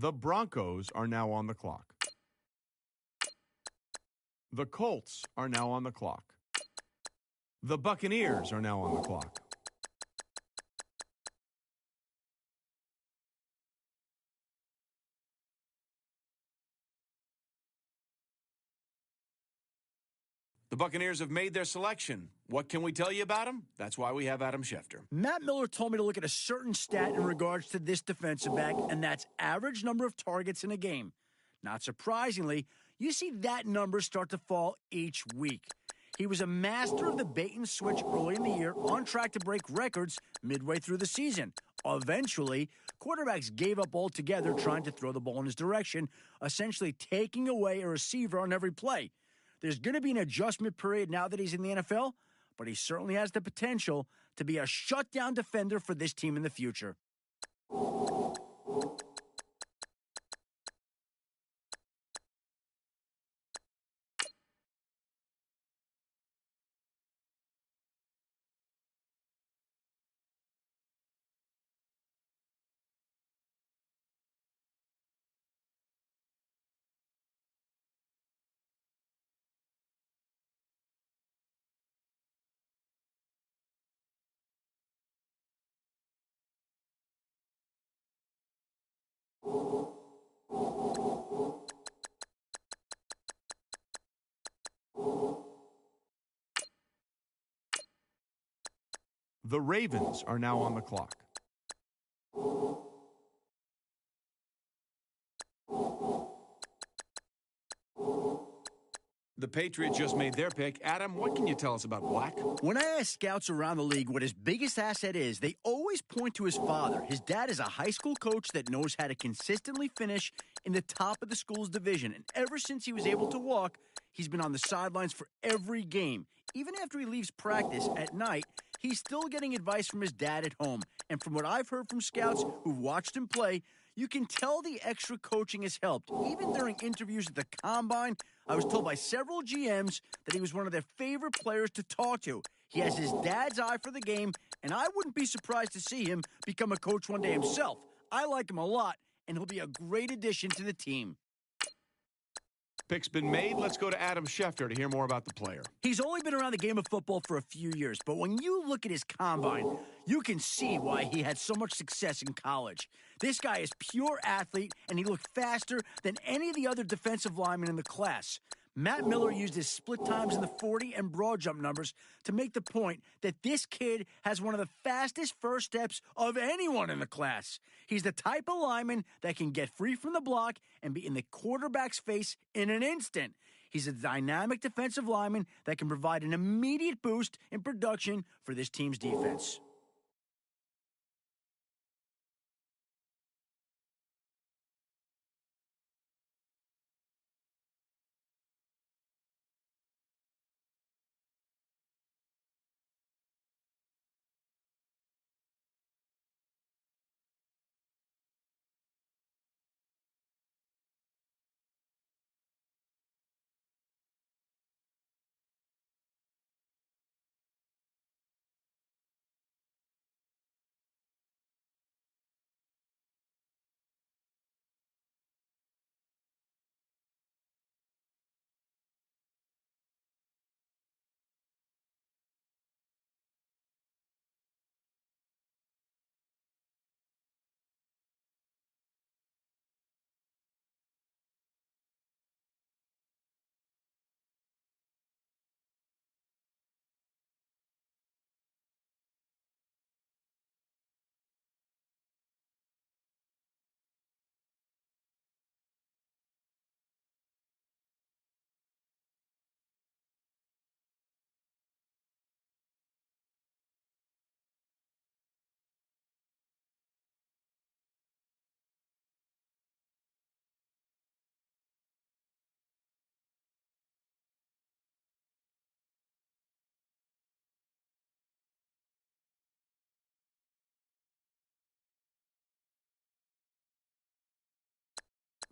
The Broncos are now on the clock. The Colts are now on the clock. The Buccaneers are now on the clock. The Buccaneers have made their selection. What can we tell you about them? That's why we have Adam Schefter. Matt Miller told me to look at a certain stat in regards to this defensive back, and that's average number of targets in a game. Not surprisingly, you see that number start to fall each week. He was a master of the bait and switch early in the year, on track to break records midway through the season. Eventually, quarterbacks gave up altogether trying to throw the ball in his direction, essentially taking away a receiver on every play. There's going to be an adjustment period now that he's in the NFL, but he certainly has the potential to be a shutdown defender for this team in the future. The Ravens are now on the clock. The Patriots just made their pick. Adam, what can you tell us about Black? When I ask scouts around the league what his biggest asset is, they always point to his father. His dad is a high school coach that knows how to consistently finish in the top of the school's division. And ever since he was able to walk, he's been on the sidelines for every game. Even after he leaves practice at night, he's still getting advice from his dad at home. And from what I've heard from scouts who've watched him play, you can tell the extra coaching has helped. Even during interviews at the Combine, I was told by several GMs that he was one of their favorite players to talk to. He has his dad's eye for the game, and I wouldn't be surprised to see him become a coach one day himself. I like him a lot, and he'll be a great addition to the team. Pick's been made. Let's go to Adam Schefter to hear more about the player. He's only been around the game of football for a few years, but when you look at his combine, you can see why he had so much success in college. This guy is pure athlete, and he looked faster than any of the other defensive linemen in the class. Matt Miller used his split times in the 40 and broad jump numbers to make the point that this kid has one of the fastest first steps of anyone in the class. He's the type of lineman that can get free from the block and be in the quarterback's face in an instant. He's a dynamic defensive lineman that can provide an immediate boost in production for this team's defense.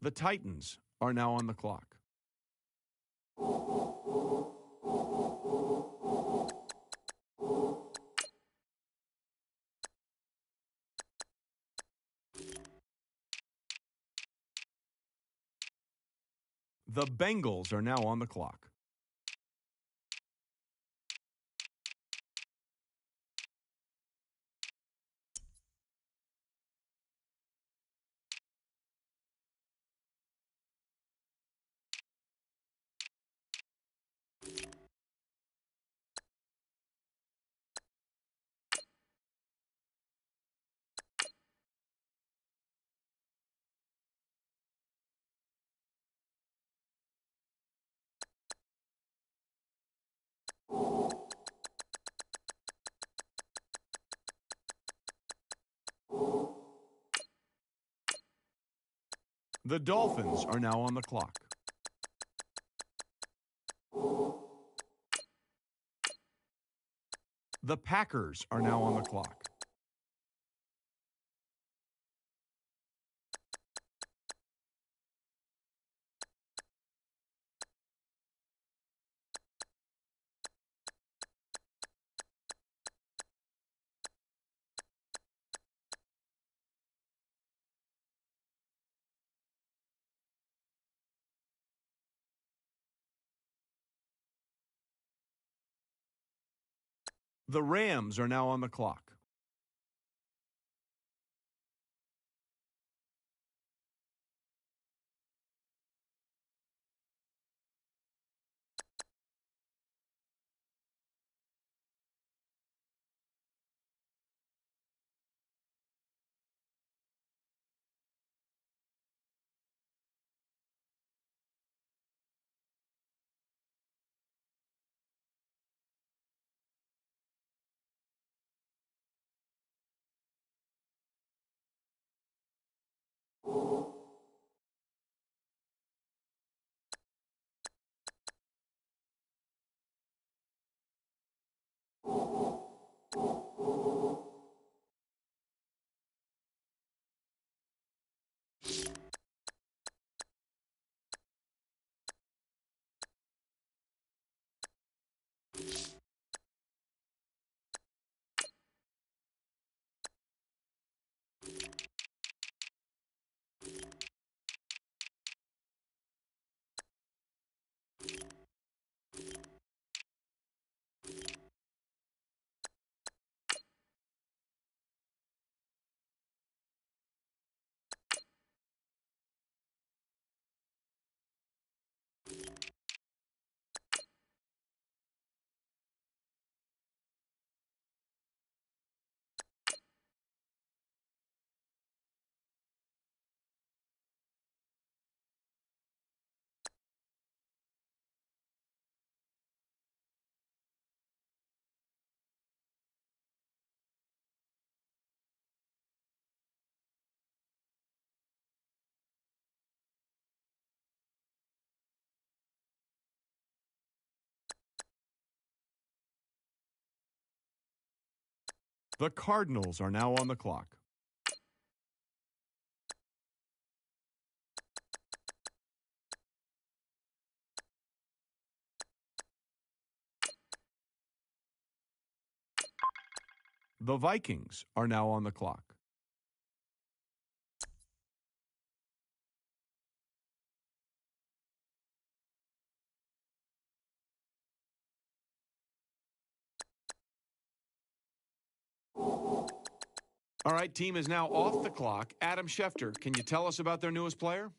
The Titans are now on the clock. The Bengals are now on the clock. The Dolphins are now on the clock. The Packers are now on the clock. The Rams are now on the clock. The Cardinals are now on the clock. The Vikings are now on the clock. All right, team is now off the clock. Adam Schefter, can you tell us about their newest player?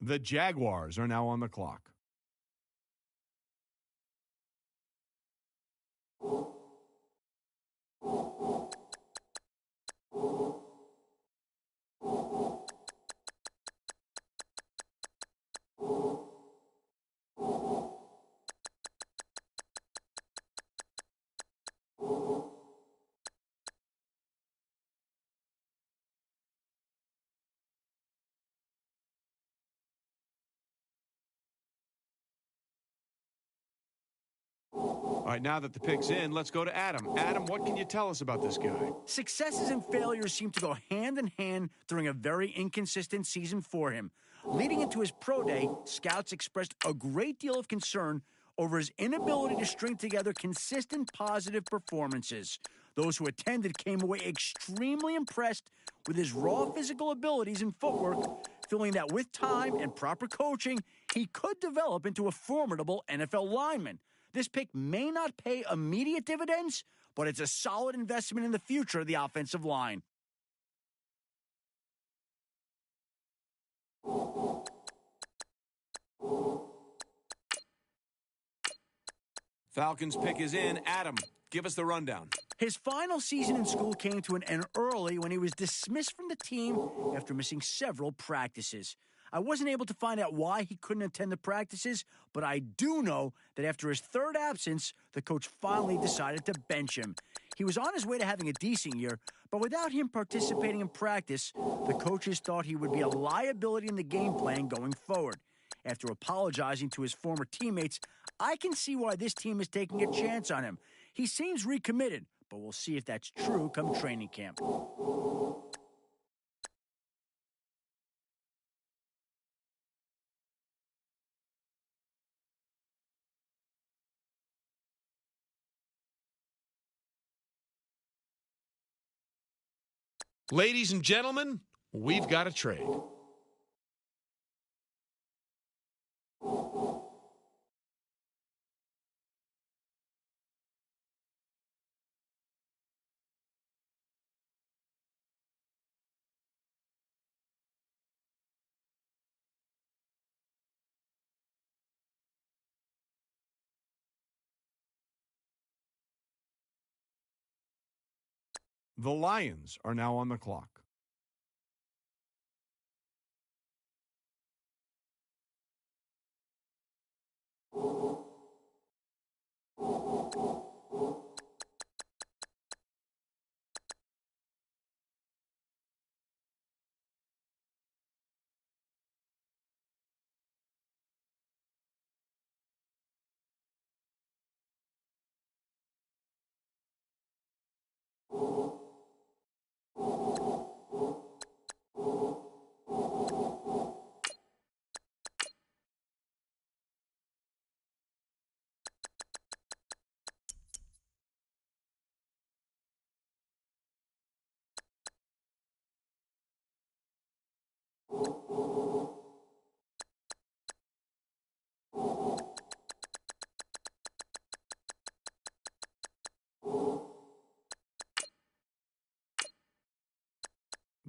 The Jaguars are now on the clock. All right, now that the pick's in, let's go to Adam. Adam, what can you tell us about this guy? Successes and failures seem to go hand in hand during a very inconsistent season for him. Leading into his pro day, scouts expressed a great deal of concern over his inability to string together consistent positive performances. Those who attended came away extremely impressed with his raw physical abilities and footwork, feeling that with time and proper coaching, he could develop into a formidable NFL lineman. This pick may not pay immediate dividends, but it's a solid investment in the future of the offensive line. Falcons pick is in. Adam, give us the rundown. His final season in school came to an end early when he was dismissed from the team after missing several practices. I wasn't able to find out why he couldn't attend the practices, but I do know that after his third absence, the coach finally decided to bench him. He was on his way to having a decent year, but without him participating in practice, the coaches thought he would be a liability in the game plan going forward. After apologizing to his former teammates, I can see why this team is taking a chance on him. He seems recommitted, but we'll see if that's true come training camp. Ladies and gentlemen, we've got a trade. The Lions are now on the clock.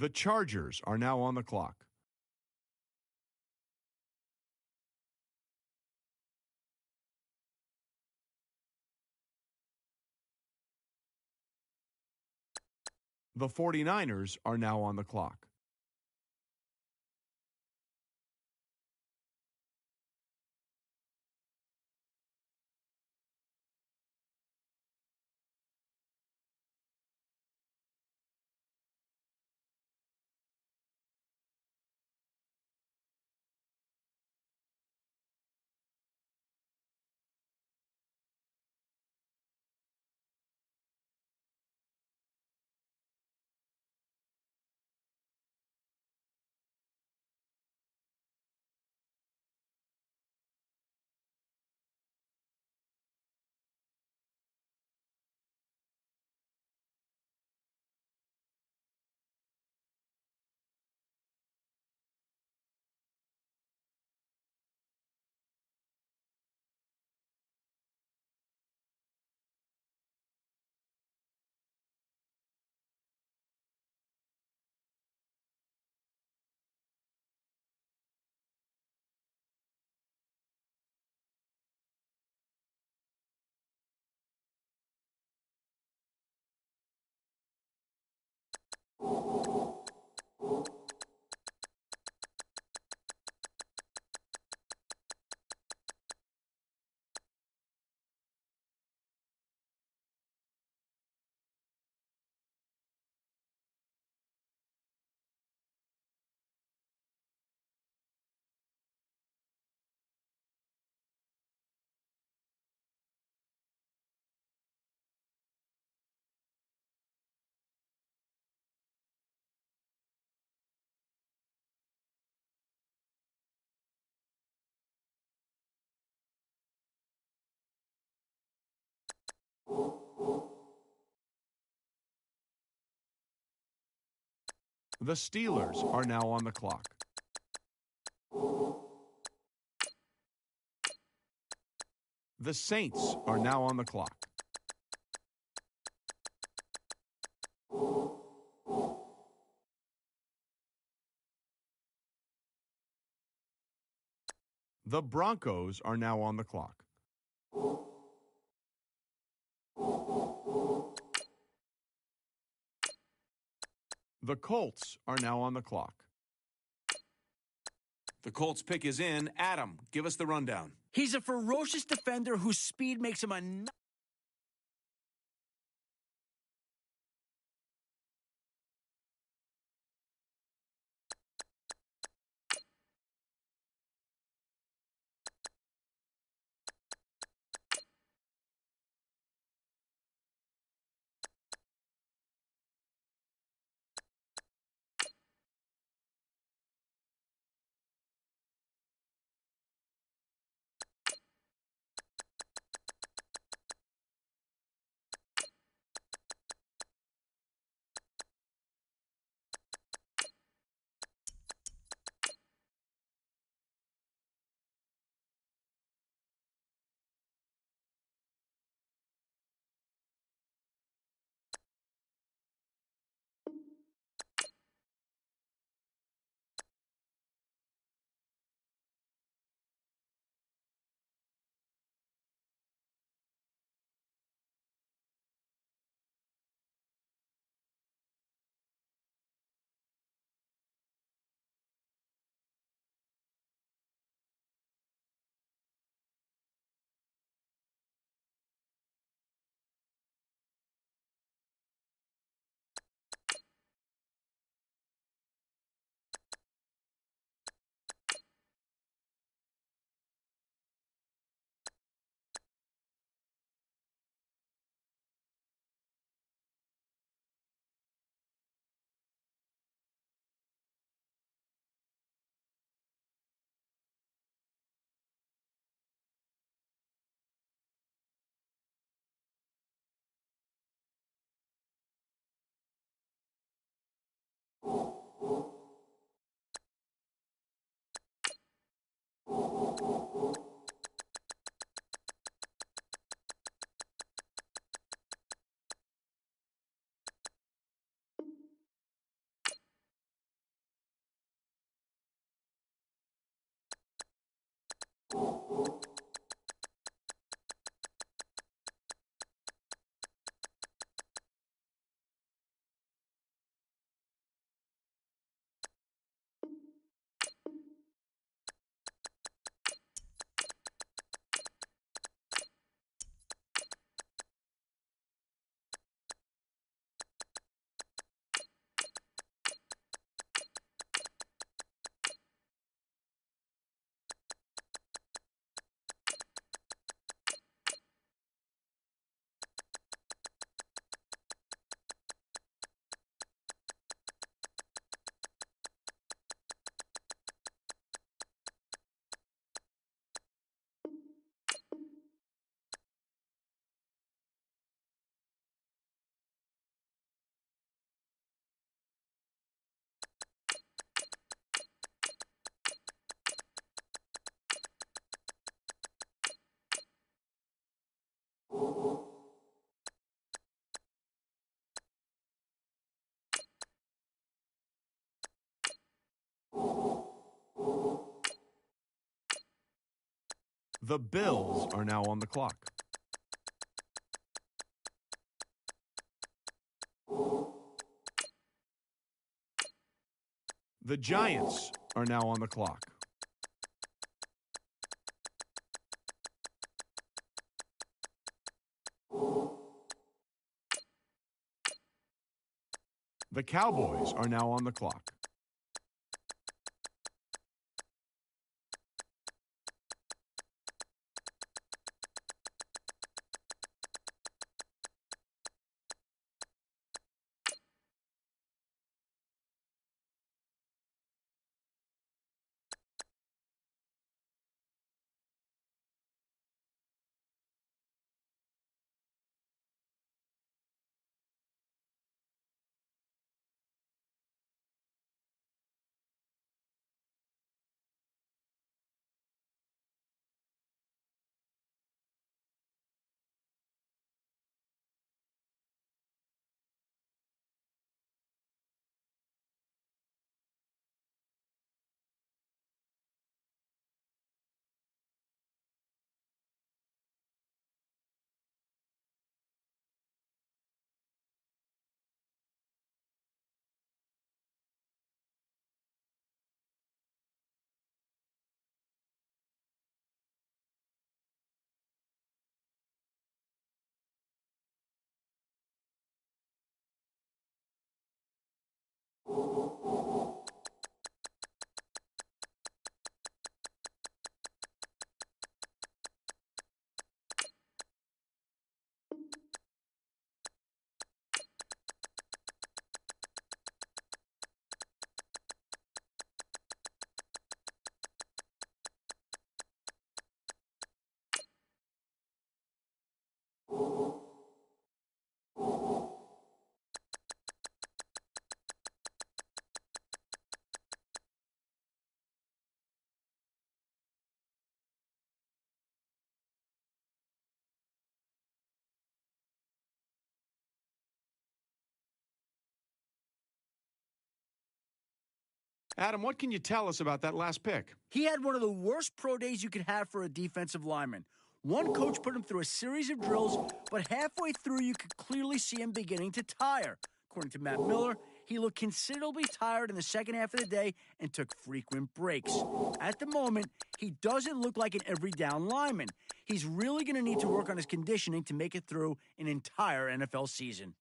The Chargers are now on the clock. The 49ers are now on the clock. The Steelers are now on the clock. The Saints are now on the clock. The Broncos are now on the clock. The Colts are now on the clock. The Colts pick is in. Adam, give us the rundown. He's a ferocious defender whose speed makes him a The Bills are now on the clock. The Giants are now on the clock. The Cowboys are now on the clock. Adam, what can you tell us about that last pick? He had one of the worst pro days you could have for a defensive lineman. One coach put him through a series of drills, but halfway through you could clearly see him beginning to tire. According to Matt Miller, he looked considerably tired in the second half of the day and took frequent breaks. At the moment, he doesn't look like an every down lineman. He's really going to need to work on his conditioning to make it through an entire NFL season.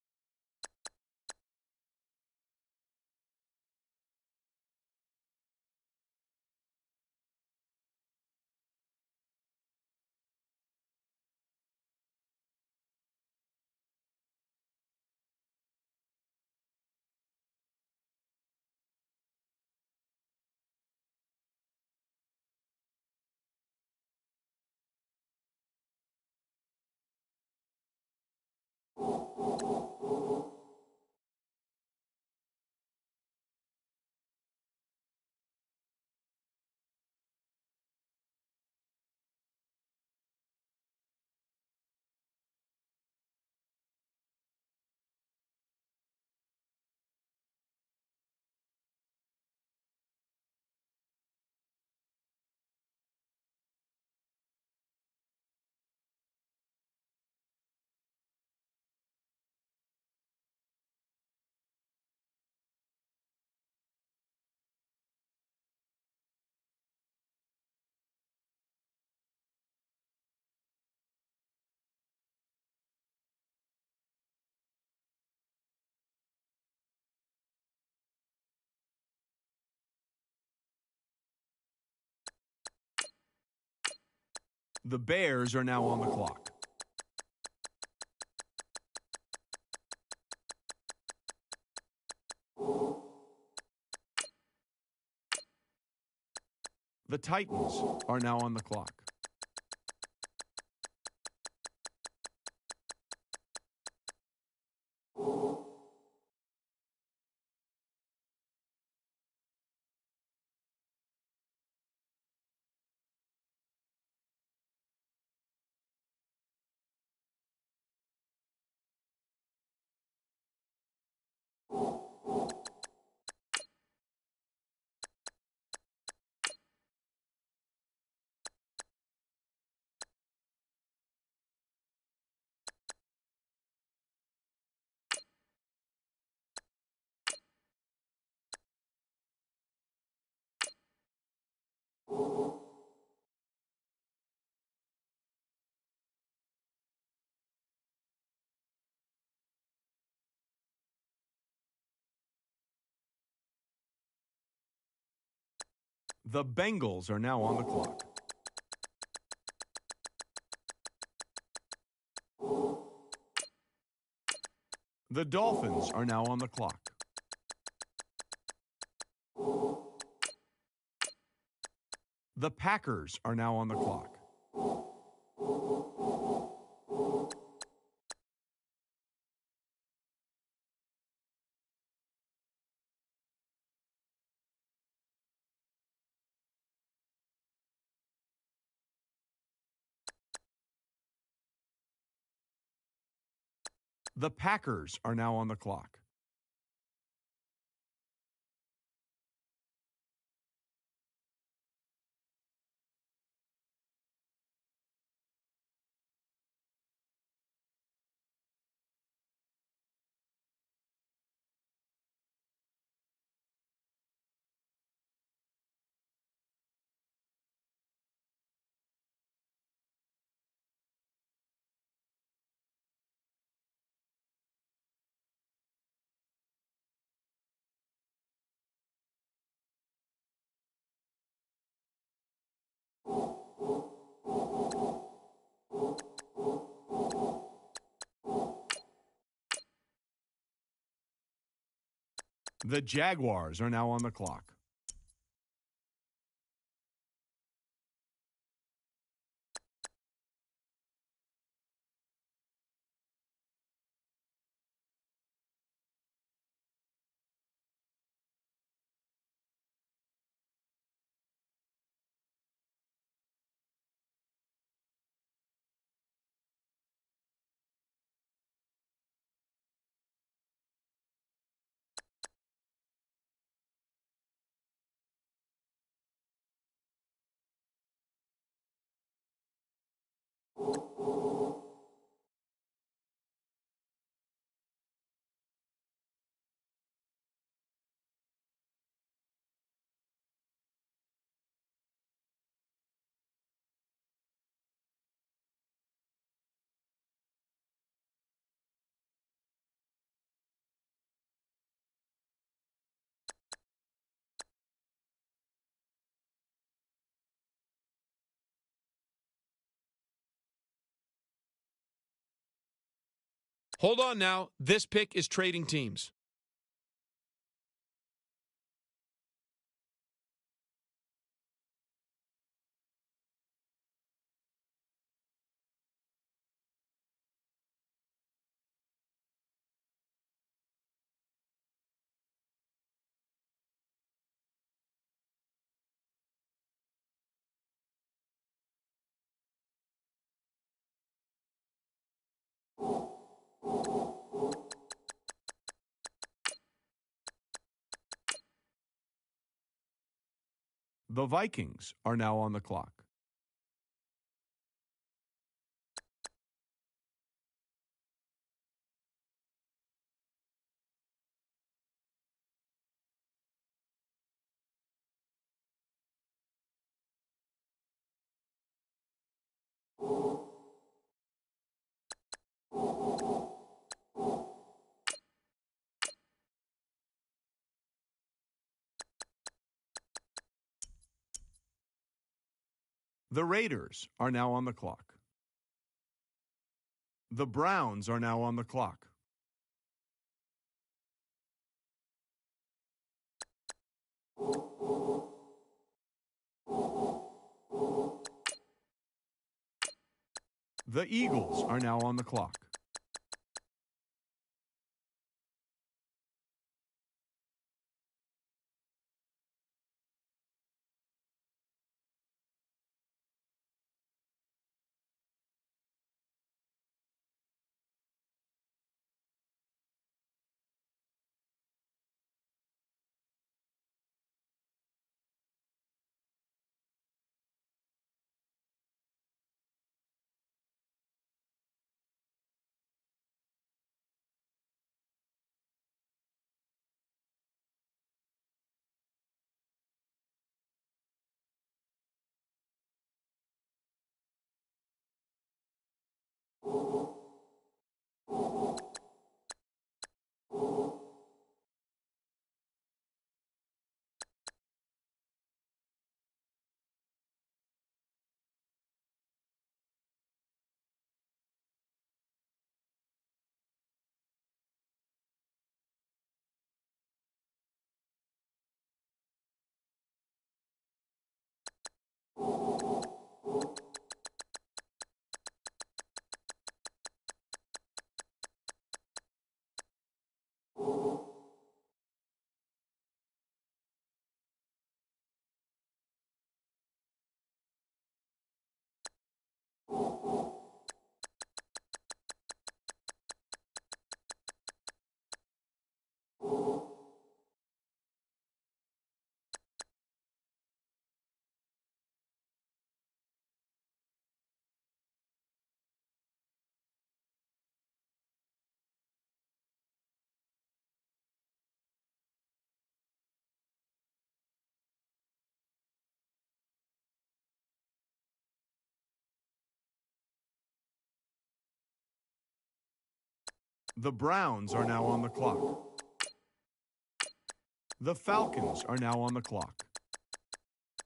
The Bears are now on the clock. The Titans are now on the clock. The Bengals are now on the clock. The Dolphins are now on the clock. The Packers are now on the clock. The Packers are now on the clock. The Jaguars are now on the clock. Hold on now. This pick is trading teams. The Vikings are now on the clock. The Raiders are now on the clock. The Browns are now on the clock. The Eagles are now on the clock. The Browns are now on the clock. The Falcons are now on the clock.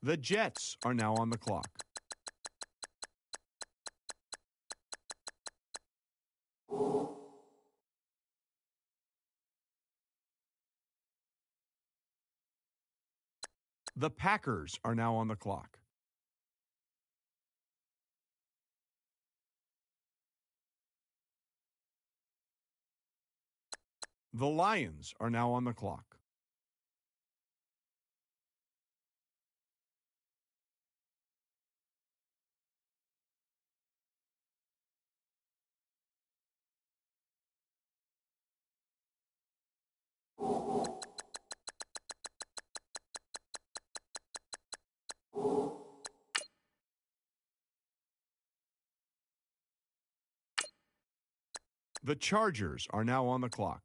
The Jets are now on the clock. The Packers are now on the clock. The Lions are now on the clock. The Chargers are now on the clock.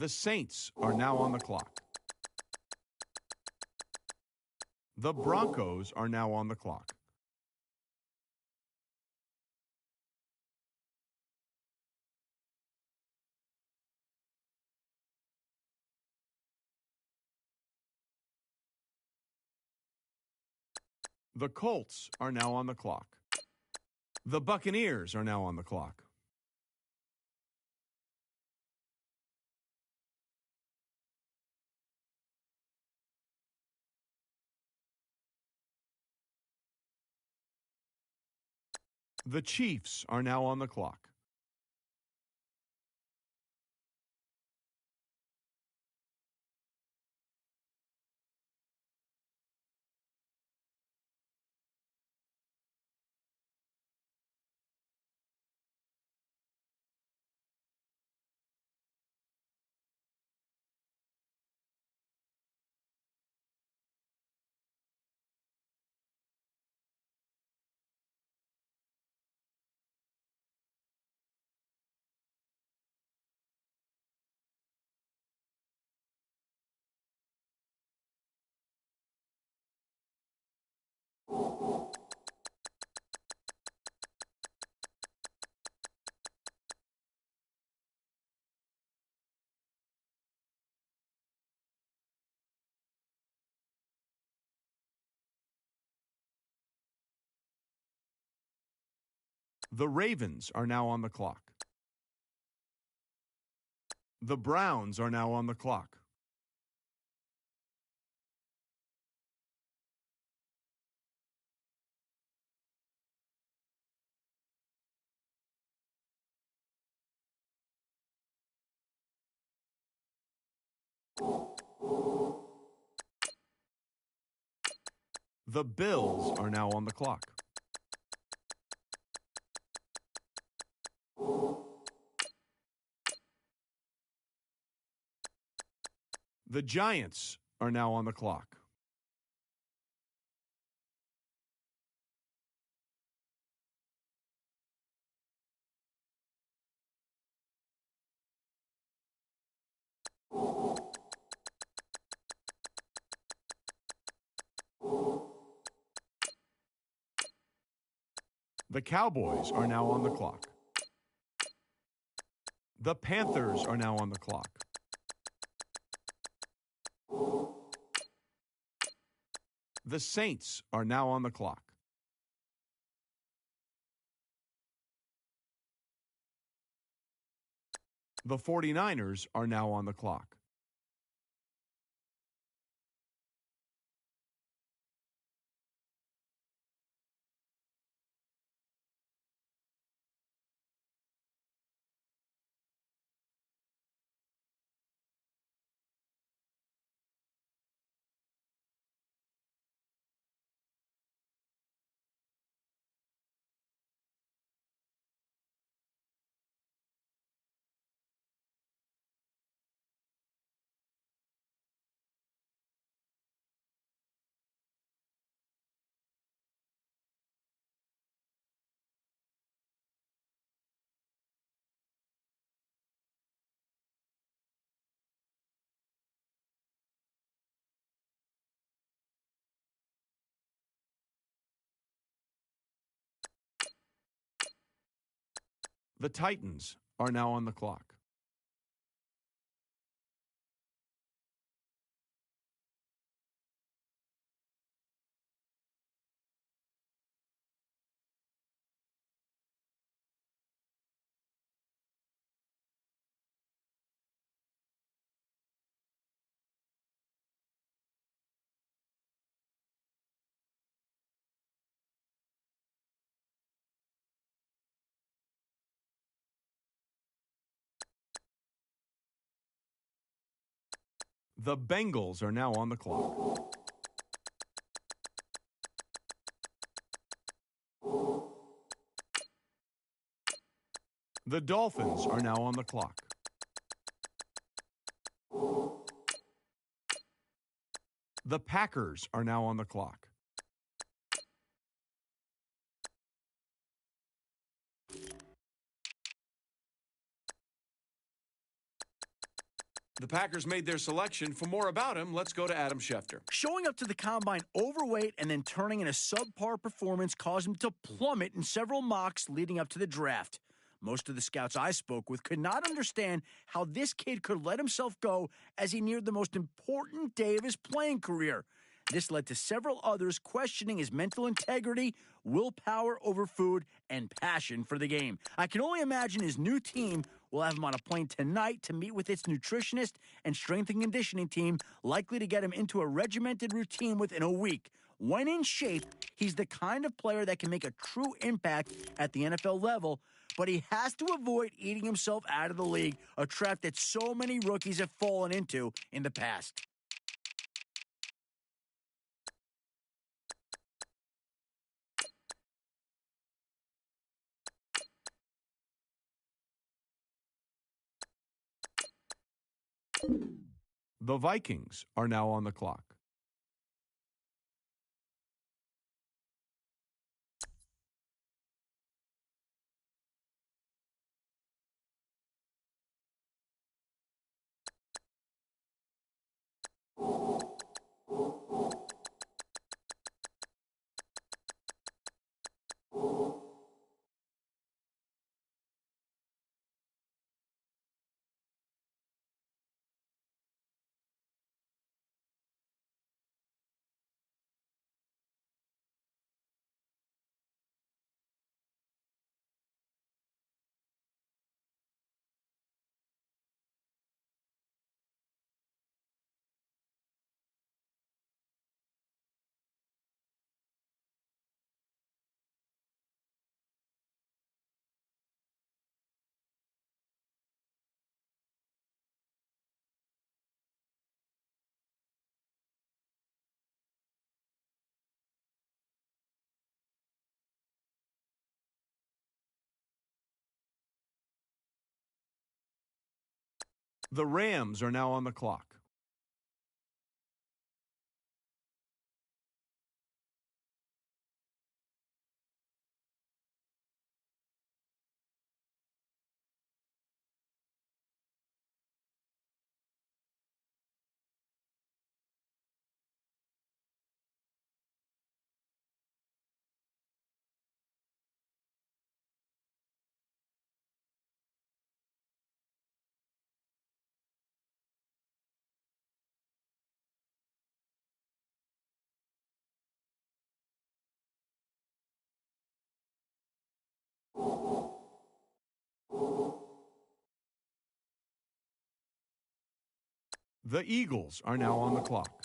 The Saints are now on the clock. The Broncos are now on the clock. The Colts are now on the clock. The Buccaneers are now on the clock. The Chiefs are now on the clock. The Ravens are now on the clock. The Browns are now on the clock. The Bills are now on the clock. The Giants are now on the clock. The Cowboys are now on the clock. The Panthers are now on the clock. The Saints are now on the clock. The 49ers are now on the clock. The Titans are now on the clock. The Bengals are now on the clock. The Dolphins are now on the clock. The Packers are now on the clock. The Packers made their selection. For more about him, let's go to Adam Schefter. Showing up to the combine overweight and then turning in a subpar performance caused him to plummet in several mocks leading up to the draft. Most of the scouts I spoke with could not understand how this kid could let himself go as he neared the most important day of his playing career. This led to several others questioning his mental integrity, willpower over food, and passion for the game. I can only imagine his new team will have him on a plane tonight to meet with its nutritionist and strength and conditioning team, likely to get him into a regimented routine within a week. When in shape, he's the kind of player that can make a true impact at the NFL level, but he has to avoid eating himself out of the league, a trap that so many rookies have fallen into in the past. The Vikings are now on the clock. The Rams are now on the clock. The Eagles are now on the clock.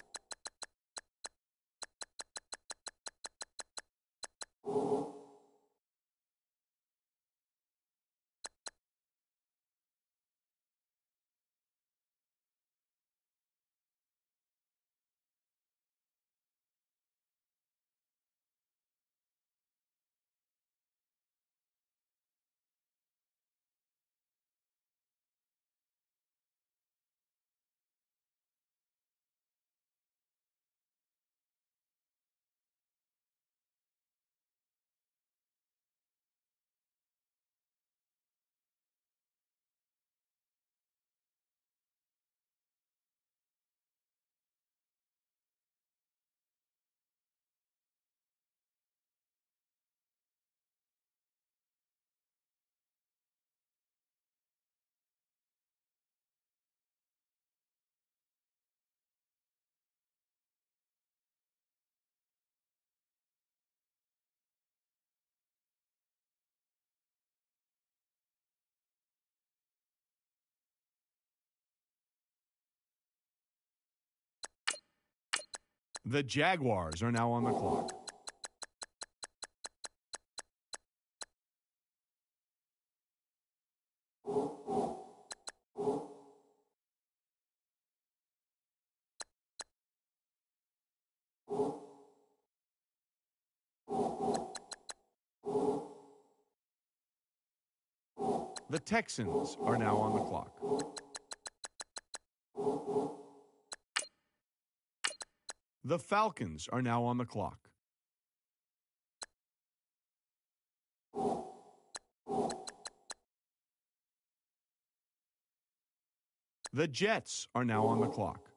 The Jaguars are now on the clock. The Texans are now on the clock. The Falcons are now on the clock. The Jets are now on the clock.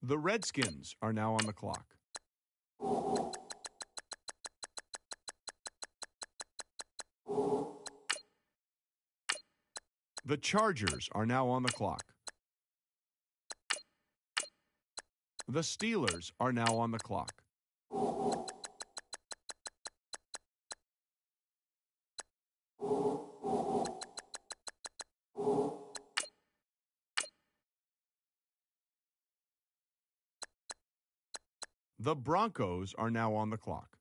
The Redskins are now on the clock. The Chargers are now on the clock. The Steelers are now on the clock. The Broncos are now on the clock.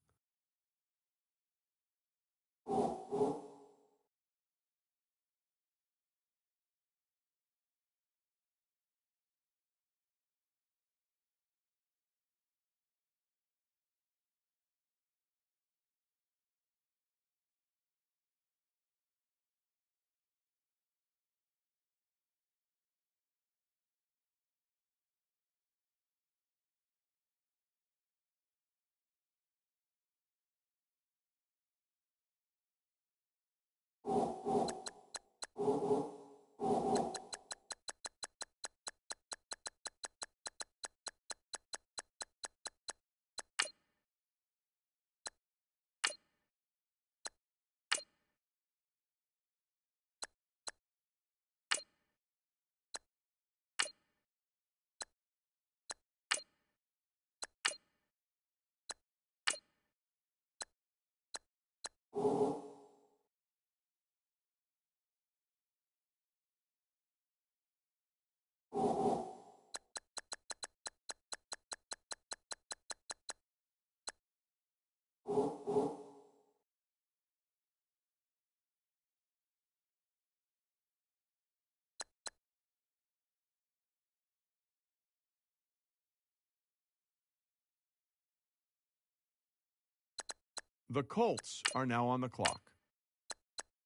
The Colts are now on the clock.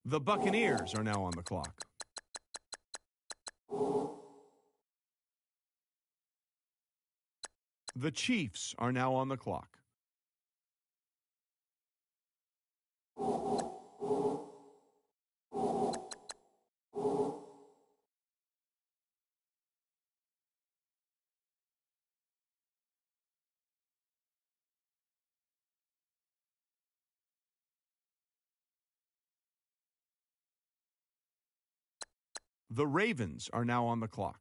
The Buccaneers are now on the clock. The Chiefs are now on the clock. The Ravens are now on the clock.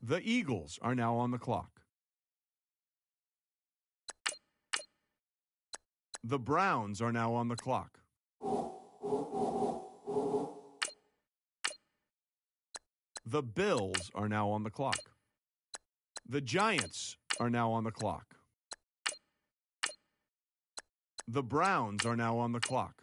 The Eagles are now on the clock. The Browns are now on the clock. The Bills are now on the clock. The Giants are now on the clock. The Browns are now on the clock.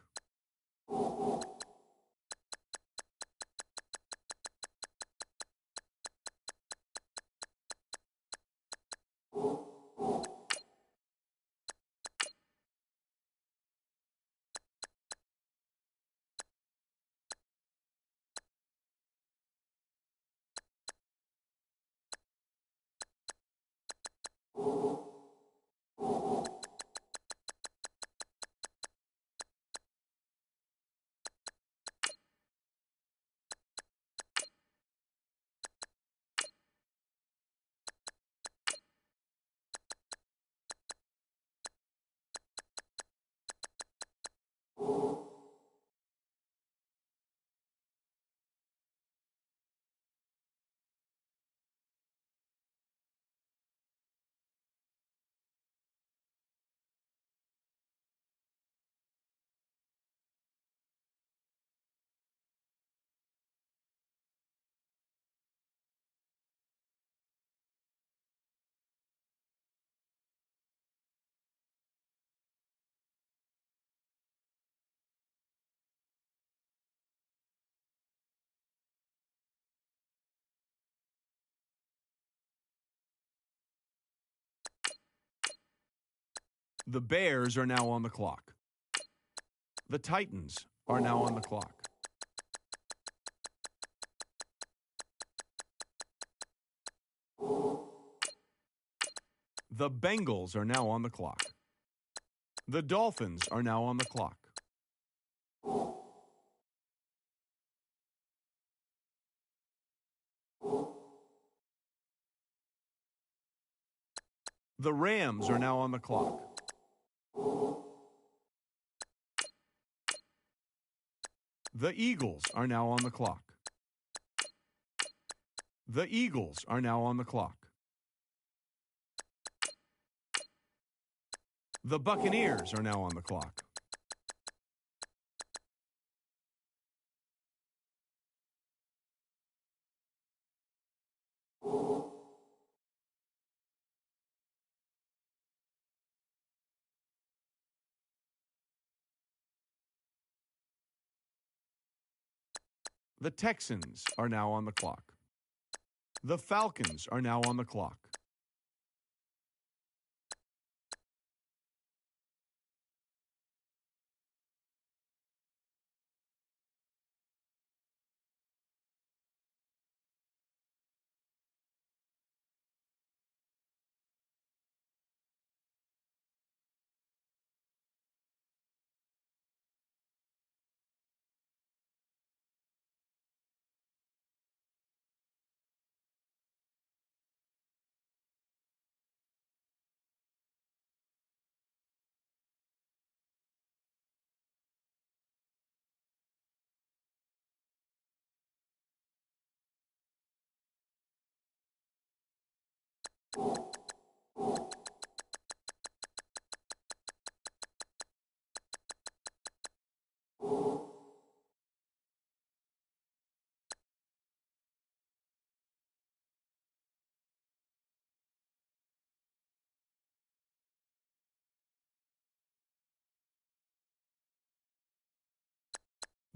The Bears are now on the clock. The Titans are now on the clock. The Bengals are now on the clock. The Dolphins are now on the clock. The Rams are now on the clock. The Eagles are now on the clock. The Eagles are now on the clock. The Buccaneers are now on the clock. The Texans are now on the clock. The Falcons are now on the clock.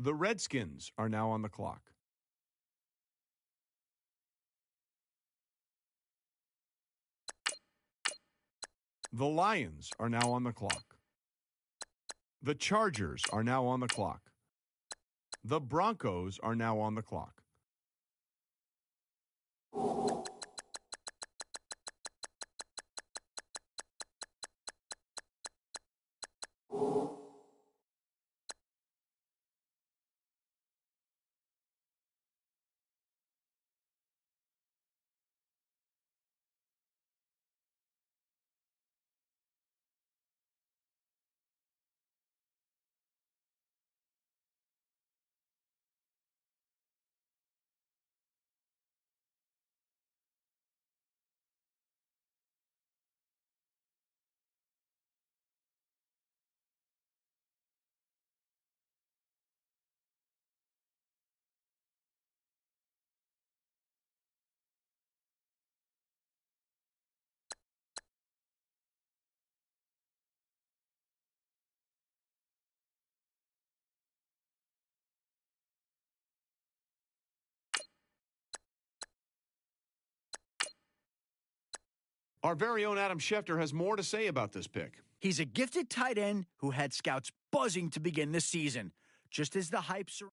The Redskins are now on the clock. The Lions are now on the clock. The Chargers are now on the clock. The Broncos are now on the clock. Our very own Adam Schefter has more to say about this pick. He's a gifted tight end who had scouts buzzing to begin the season. Just as the hype surrounding